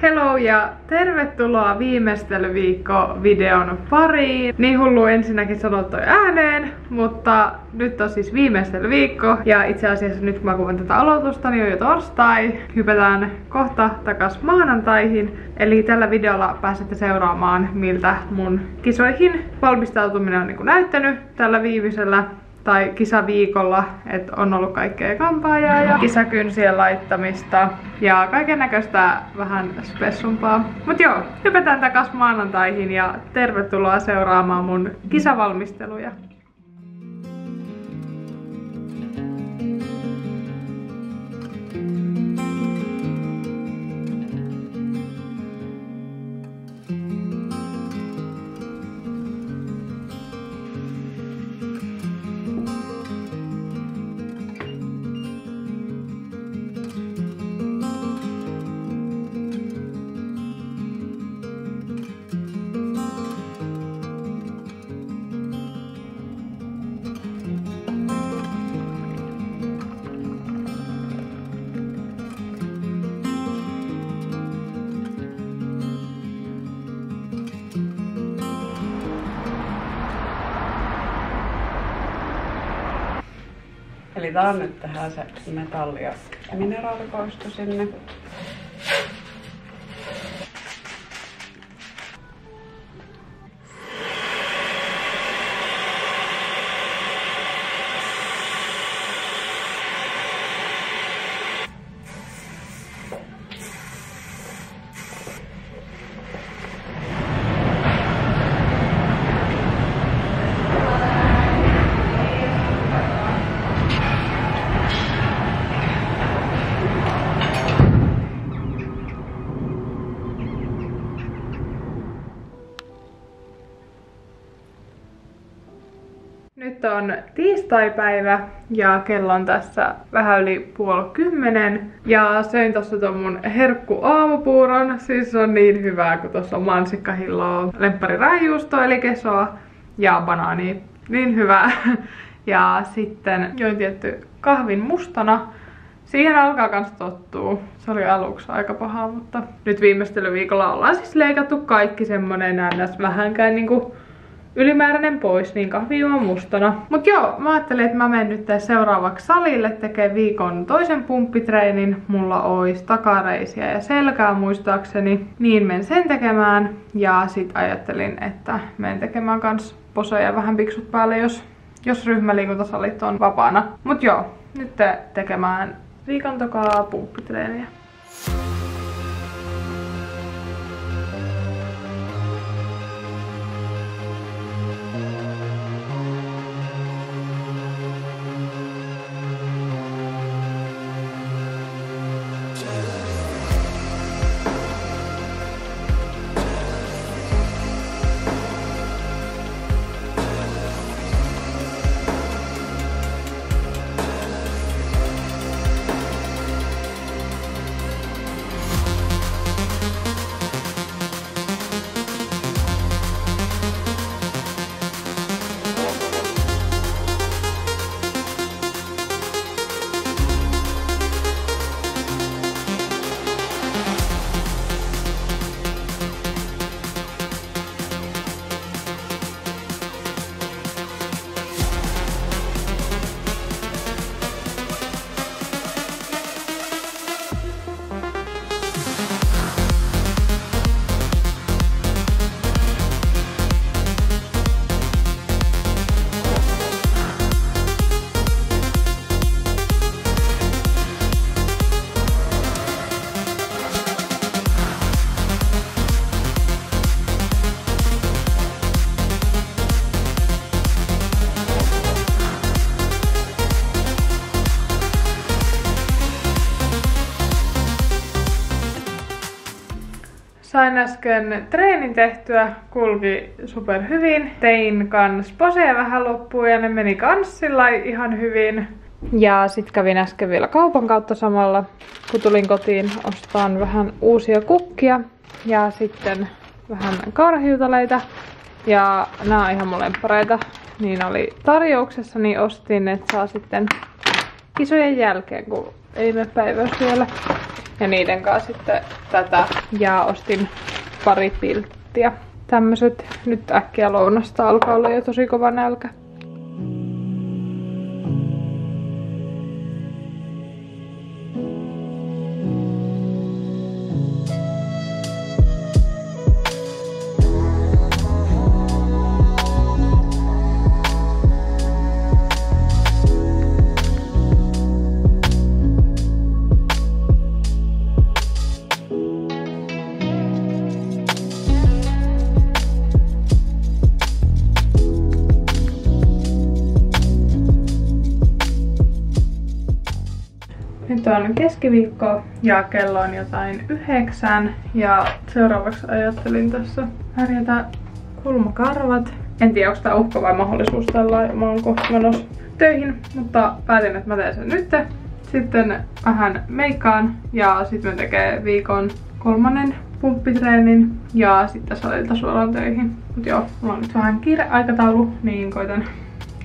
Hello ja tervetuloa viimeistelyviikko-videon pariin. Niin hullu ensinnäkin sanottu ääneen, mutta nyt on siis viimeistelyviikko. Ja itse asiassa nyt kun mä kuvan tätä aloitusta, niin on jo torstai. Hypätään kohta takas maanantaihin. Eli tällä videolla pääsette seuraamaan, miltä mun kisoihin valmistautuminen on näyttänyt tällä viimeisellä tai kisaviikolla, että on ollut kaikkea kampaajaa ja kisakynsien laittamista ja kaiken näköistä vähän spessumpaa. Mut joo, hypätään takas maanantaihin ja tervetuloa seuraamaan mun kisavalmisteluja. Eli tää on nyt tähän se metalli- ja mineraalipoisto sinne. Nyt on tiistaipäivä ja kello on tässä vähän yli 9:30 ja söin tossa ton mun herkku aamupuuron. Siis on niin hyvää, kun tossa on mansikkahilloa, lemppariräijuustoa eli kesoa ja banaania. Niin hyvää. Ja sitten join tietty kahvin mustana. Siihen alkaa kans tottuu. Se oli aluksi aika pahaa, mutta nyt viimeistelyviikolla ollaan siis leikattu kaikki semmonen ns vähänkään ylimääräinen pois, niin kahvi juo mustana. Mut joo, mä ajattelin, että mä menen nyt seuraavaksi salille tekee viikon toisen pumppitreenin. Mulla ois takareisiä ja selkää muistaakseni. Niin menen sen tekemään. Ja sit ajattelin, että menen tekemään kans poseja vähän piksut päälle, jos ryhmäliikuntasalit on vapaana. Mut joo, nyt tekemään viikon tokaa pumppitreeniä. Sain äsken treenin tehtyä, kulki super hyvin. Tein kans poseja vähän loppuun ja ne meni kans ihan hyvin. Ja sit kävin äsken vielä kaupan kautta samalla, kun tulin kotiin ostaan vähän uusia kukkia. Ja sitten vähän kaurahiutaleita. Ja nää on ihan mun lemppareita. Niin oli tarjouksessa, niin ostin, että saa sitten kisojen jälkeen, kun ei mene päiväys vielä. Ja niiden kanssa sitten tätä. Ja ostin pari pilttiä. Tämmöset. Nyt äkkiä lounasta alkaa olla jo tosi kova nälkä. Nyt on keskiviikko ja kello on jotain 9 ja seuraavaksi ajattelin tässä värjätä kulmakarvat. En tiedä, onko tää uhka vai mahdollisuus tällä. Mä oon kohta menossa töihin, mutta päätin, että mä teen sen nyt. Sitten vähän meikkaan ja sitten mä tekee viikon 3. pumppitreenin ja sitten salilta suoraan töihin. Mut joo, mulla on nyt vähän kiire aikataulu, niin koitan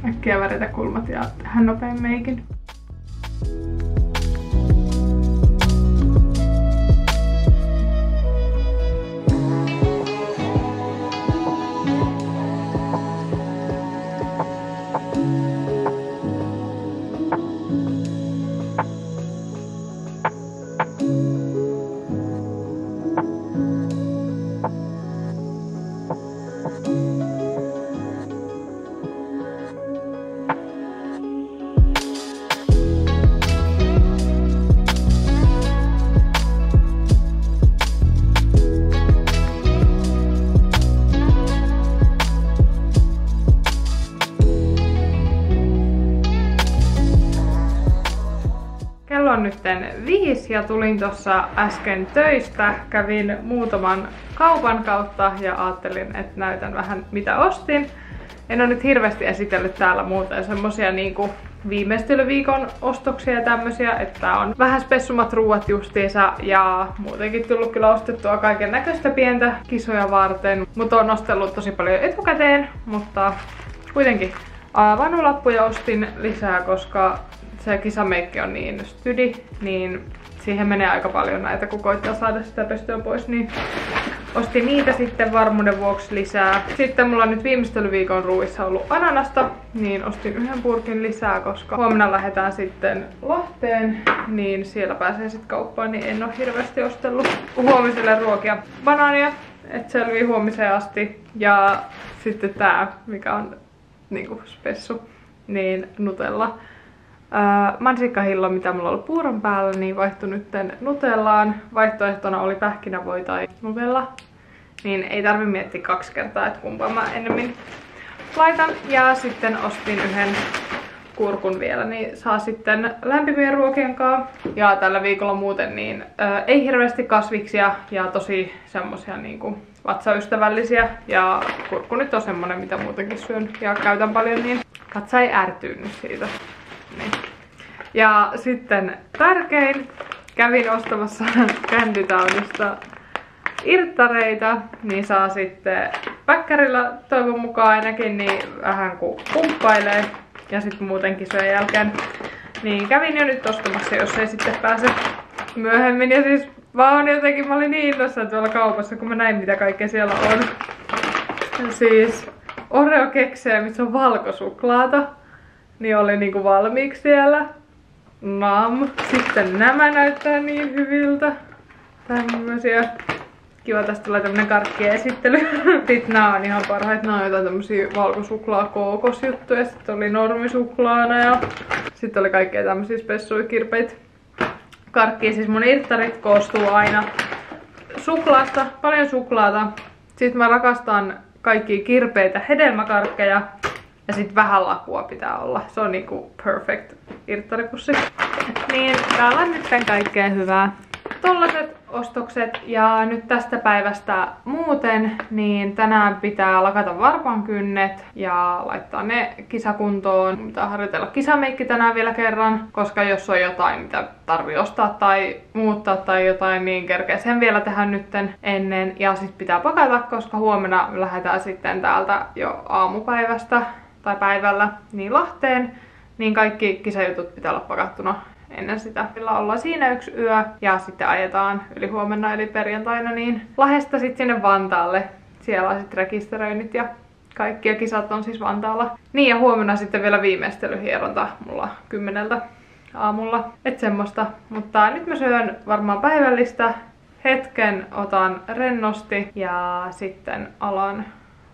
äkkiä värjätä kulmat ja tehdä nopein meikin. On nyt 5 ja tulin tuossa äsken töistä. Kävin muutaman kaupan kautta ja ajattelin, että näytän vähän mitä ostin. En ole nyt hirveästi esitellyt täällä muuten semmosia niinku viimeistelyviikon ostoksia ja tämmösiä, että on vähän spessumat ruuat justiinsa ja muutenkin tullut kyllä ostettua kaiken näköistä pientä kisoja varten. Mutta on ostellut tosi paljon etukäteen, mutta kuitenkin vanulappuja ostin lisää, koska se kisameikki on niin stydi, niin siihen menee aika paljon näitä, kun koittaa saada sitä pestyä pois, niin ostin niitä sitten varmuuden vuoksi lisää. Sitten mulla on nyt viimeistelyviikon ruuissa ollut ananasta, niin ostin 1 purkin lisää, koska huomenna lähdetään sitten Lahteen, niin siellä pääsee sitten kauppaan, niin en ole hirveästi ostellut huomiselle ruokia. Banaania, että selvii huomiseen asti, ja sitten tää, mikä on niinku spessu, niin Nutella. Mansikkahillo, mitä mulla on ollut puuron päällä, niin vaihtui nytten Nutellaan. Vaihtoehtona oli pähkinävoi tai Nutella. Niin ei tarvi miettiä 2 kertaa, että kumpaa mä ennemmin laitan. Ja sitten ostin 1 kurkun vielä, niin saa sitten lämpimien ruokien kanssa. Ja tällä viikolla muuten niin ei hirveästi kasviksia ja tosi semmosia niinku vatsaystävällisiä. Ja kurkku nyt on semmonen, mitä muutenkin syön ja käytän paljon, niin katsa ei ärtynyt siitä. Niin. Ja sitten tärkein, kävin ostamassa Candytownista irttareita, niin saa sitten päkkärillä toivon mukaan ainakin niin vähän kuin pumppailee ja sitten muutenkin syön jälkeen. Niin kävin jo nyt ostamassa, jos ei sitten pääse myöhemmin. Ja siis vaan jotenkin mä olin niin innoissaan tuolla kaupassa, kun mä näin mitä kaikkea siellä on. Siis Oreo-keksejä, missä on valkosuklaata. Niin oli niinku valmiiksi siellä. Nam. Sitten nämä näyttää niin hyviltä. Tämmösiä. Kiva, tästä tulee tämmönen karkkiesittely. Sitten nää on ihan parhaita. Nää on jotain tämmösiä valkosuklaa-kookosjuttuja. Sitten oli normisuklaana ja sitten oli kaikkea tämmösiä spessuja kirpeitä. Karkkia, siis mun irttarit koostuu aina suklaasta, paljon suklaata. Sitten mä rakastan kaikkia kirpeitä hedelmäkarkkeja. Ja sit vähän lakua pitää olla. Se on niinku perfect irttaripussi. Niin täällä on nyt kaikkea hyvää. Tollaset ostokset ja nyt tästä päivästä muuten, niin tänään pitää lakata varpankynnet ja laittaa ne kisakuntoon. Pitää harjoitella kisameikki tänään vielä kerran, koska jos on jotain, mitä tarvii ostaa tai muuttaa tai jotain, niin kerkeä sen vielä tehdä nytten ennen. Ja sit pitää pakata, koska huomenna lähdetään sitten täältä jo aamupäivästä tai päivällä niin Lahteen, niin kaikki kisajutut pitää olla pakattuna ennen sitä. Meillä ollaan siinä yksi yö ja sitten ajetaan yli huomenna eli perjantaina niin Lahdesta sitten sinne Vantaalle. Siellä on sitten rekisteröinnit ja kaikki kisat on siis Vantaalla. Niin ja huomenna sitten vielä viimeistelyhieronta mulla 10 aamulla. Et semmoista. Mutta nyt mä syön varmaan päivällistä. Hetken otan rennosti ja sitten alan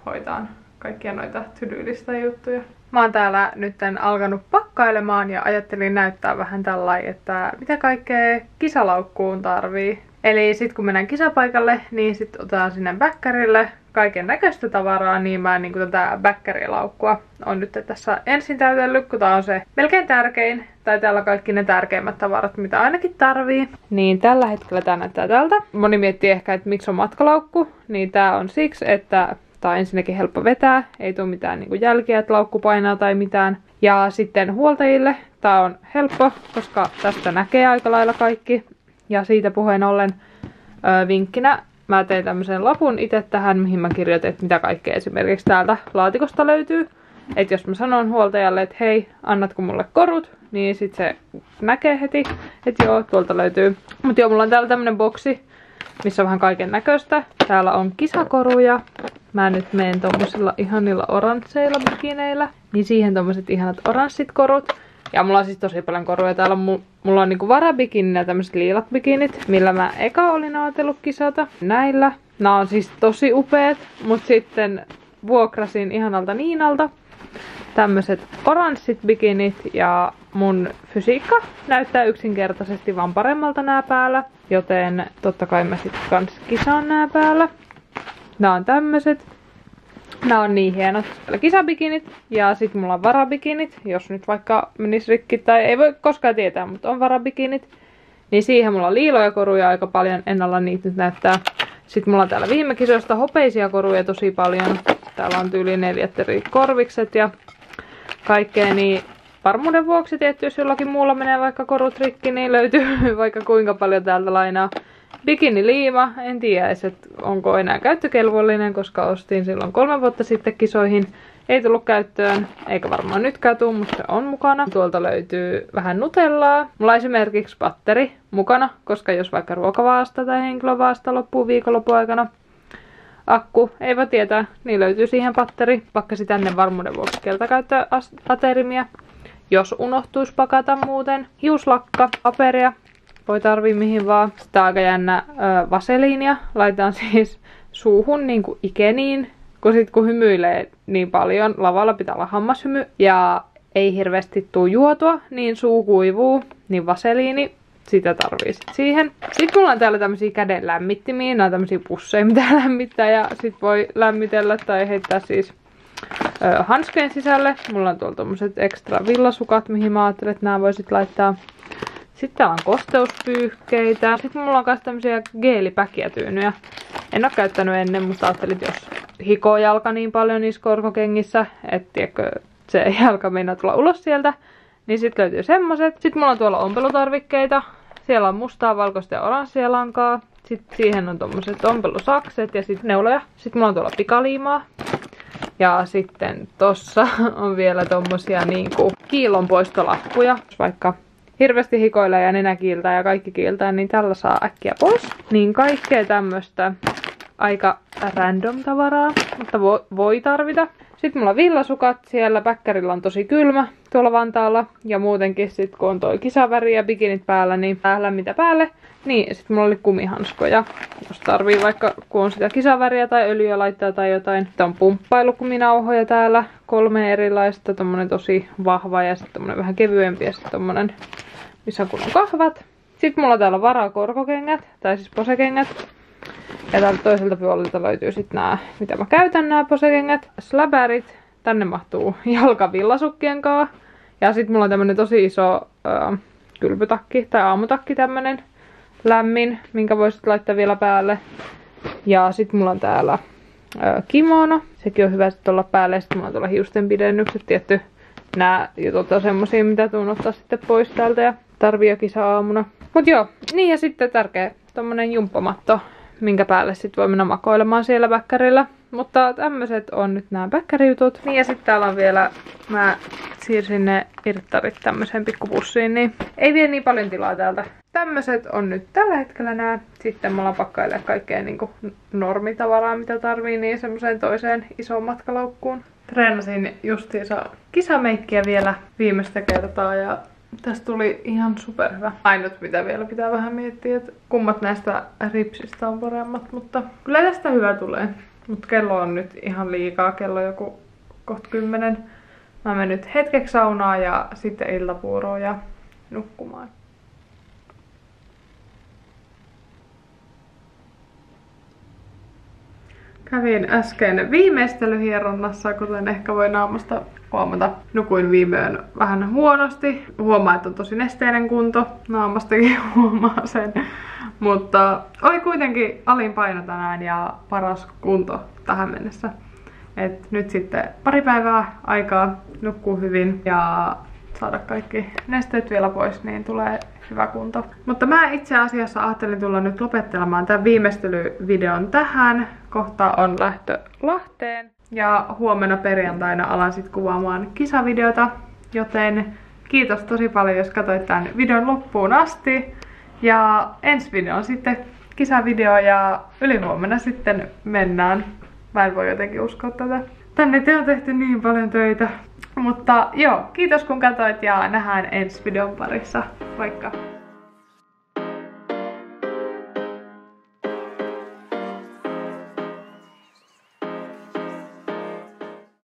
hoitaan kaikkia noita tylyllistä juttuja. Mä oon täällä nyt alkanut pakkailemaan ja ajattelin näyttää vähän tällainen, että mitä kaikkea kisalaukkuun tarvii. Eli sit kun mennään kisapaikalle, niin sit otetaan sinne väkkärille kaiken näköistä tavaraa, niin mä niin tätä väkkärilaukkua on nyt tässä ensin täytellyt, kun tää on se melkein tärkein, tai täällä kaikki ne tärkeimmät tavarat, mitä ainakin tarvii. Niin tällä hetkellä tää näyttää tältä. Moni miettii ehkä, että miksi on matkalaukku, niin tää on siksi, että tää on ensinnäkin helppo vetää, ei tule mitään niin jälkiä, että laukku painaa tai mitään. Ja sitten huoltajille tää on helppo, koska tästä näkee aika lailla kaikki. Ja siitä puheen ollen vinkkinä mä tein tämmöisen lapun itse tähän, mihin mä kirjoitin, että mitä kaikkea esimerkiksi täältä laatikosta löytyy. Että jos mä sanon huoltajalle, että hei, annatko mulle korut, niin sit se näkee heti, että joo, tuolta löytyy. Mut joo, mulla on täällä tämmönen boksi, missä on vähän kaiken näköistä. Täällä on kisakoruja. Mä nyt menen tommosilla ihanilla oransseilla bikineillä. Niin siihen tommoset ihanat oranssit korut. Ja mulla on siis tosi paljon koruja. Täällä on mulla on niinku varabikini ja tämmöset liilat bikinit, millä mä eka olin ajatellut kisata. Näillä. Nää on siis tosi upeat, mut sitten vuokrasin ihanalta Niinalta tämmöset oranssit bikinit ja mun fysiikka näyttää yksinkertaisesti vaan paremmalta nää päällä. Joten totta kai mä sit kans kisaan nää päällä. Nää on tämmöset. Nää on niin hienot kisabikinit ja sit mulla on varabikinit, jos nyt vaikka menis rikki tai ei voi koskaan tietää, mutta on varabikinit. Niin siihen mulla on liiloja koruja aika paljon, en alla niitä nyt näyttää. Sitten mulla on täällä viime kisoista hopeisia koruja tosi paljon. Täällä on tyyli 4 eri korvikset ja kaikkea, niin varmuuden vuoksi tietty, jos jollakin muulla menee vaikka korut rikki, niin löytyy vaikka kuinka paljon täältä lainaa. Bikiniliima, en tiedä, että onko enää käyttökelvollinen, koska ostin silloin 3 vuotta sitten kisoihin. Ei tullut käyttöön, eikä varmaan nytkään tule, mutta se on mukana. Tuolta löytyy vähän nutellaa. Mulla on esimerkiksi patteri mukana, koska jos vaikka ruokavaasta tai henkilövaasta loppuu viikonlopun aikana akku, ei voi tietää, niin löytyy siihen patteri. Pakkasi tänne varmuuden vuoksi keltakäyttöaterimia, jos unohtuisi pakata muuten. Hiuslakka, paperia. Voi tarvii mihin vaan. Sitten aika jännä vaseliinia. Laitetaan siis suuhun niin kuin ikeniin. Kun hymyilee niin paljon, lavalla pitää olla hammashymy. Ja ei hirveästi tuu juotua, niin suu kuivuu. Niin vaseliini, sitä tarvii sit siihen. Sitten mulla on täällä tämmösiä käden lämmittimiä. Nämä on tämmösiä pusseja, mitä lämmittää. Ja sit voi lämmitellä tai heittää siis hanskojen sisälle. Mulla on tuolla tommoset ekstra villasukat, mihin mä ajattelen, että nämä voisit laittaa. Sitten täällä on kosteuspyyhkeitä. Sitten mulla on myös tämmösiä geelipäkiätyynyjä. En oo käyttänyt ennen, mutta ajattelin, että jos hikoo jalka niin paljon niissä korkokengissä, että tiedätkö, se jalka meinaa tulla ulos sieltä, niin sitten löytyy semmoset. Sitten mulla on tuolla ompelutarvikkeita. Siellä on mustaa, valkoista ja oranssia lankaa. Sitten siihen on tommoset ompelusakset ja sitten neuloja. Sitten mulla on tuolla pikaliimaa. Ja sitten tossa on vielä tommosia niinku kiilonpoistolappuja. Vaikka hirveästi hikoilee ja nenä kiiltää ja kaikki kiiltää, niin tällä saa äkkiä pois. Niin kaikkea tämmöstä aika random tavaraa, mutta voi tarvita. Sitten mulla on villasukat, siellä päkkärillä on tosi kylmä tuolla Vantaalla. Ja muutenkin sit kun on toi kisaväri ja bikinit päällä, niin lämmitä päälle. Niin, sit mulla oli kumihanskoja, jos tarvii vaikka kun on sitä kisaväriä tai öljyä laittaa tai jotain. Sitten on pumppailukuminauhoja täällä, 3 erilaista, tommonen tosi vahva ja sitten tommonen vähän kevyempi ja sitten tommonen, missä kun on kahvat. Sitten mulla on täällä varakorkokengät, tai siis posekengät. Ja täältä toiselta puolelta löytyy sitten nää, mitä mä käytän, nää posekengät. Släbärit, tänne mahtuu jalkavillasukkien kaa. Ja sitten mulla on tämmönen tosi iso kylpytakki tai aamutakki tämmönen lämmin, minkä voisit laittaa vielä päälle. Ja sitten mulla on täällä kimono, sekin on hyvä sitten olla päälle. Ja sitten mulla on tuolla hiusten pidennykset, tietty nää jutut on semmosia, mitä tuun ottaa sitten pois täältä ja tarvii jo kisa-aamuna. Mut joo, niin ja sitten tärkeä tommonen jumppamatto, minkä päälle sit voi mennä makoilemaan siellä väkkärillä. Mutta tämmöset on nyt nämä väkkärijutut. Niin ja sitten täällä on vielä, mä siirsin ne irttarit tämmöiseen pikkupussiin, niin ei vie niin paljon tilaa täältä. Tämmöset on nyt tällä hetkellä nää. Sitten mä alan pakkailemaan kaikkea niinku normitavaraa, mitä tarvii, niin semmoiseen toiseen isoon matkalaukkuun. Treenasin justiinsa kisameikkiä vielä viimeistä kertaa ja tästä tuli ihan superhyvä. Ainut mitä vielä pitää vähän miettiä, että kummat näistä ripsistä on paremmat, mutta kyllä tästä hyvä tulee. Mut kello on nyt ihan liikaa, kello on joku kohta 10. Mä menen nyt hetkeksi saunaan ja sitten iltapuuroon ja nukkumaan. Kävin äsken viimeistelyhieronnassa, kuten ehkä voi naamasta huomata. Nukuin viime yön vähän huonosti. Huomaa, että on tosi nesteinen kunto. Naamastakin huomaa sen. Mutta oli kuitenkin alin paino tänään ja paras kunto tähän mennessä. Et nyt sitten pari päivää aikaa nukkuu hyvin ja saada kaikki nesteet vielä pois, niin tulee hyvä kunto. Mutta mä itse asiassa ajattelin tulla nyt lopettelemaan tämän viimeistelyvideon tähän. Kohta on lähtö Lahteen. Ja huomenna perjantaina alan sit kuvaamaan kisavideota. Joten kiitos tosi paljon, jos katsoit tämän videon loppuun asti. Ja ensi video on sitten kisavideo ja ylihuomenna sitten mennään. Mä en voi jotenkin uskoa tätä. Tänne te on tehty niin paljon töitä. Mutta joo, kiitos kun katsoit ja nähdään ensi videon parissa. Moikka!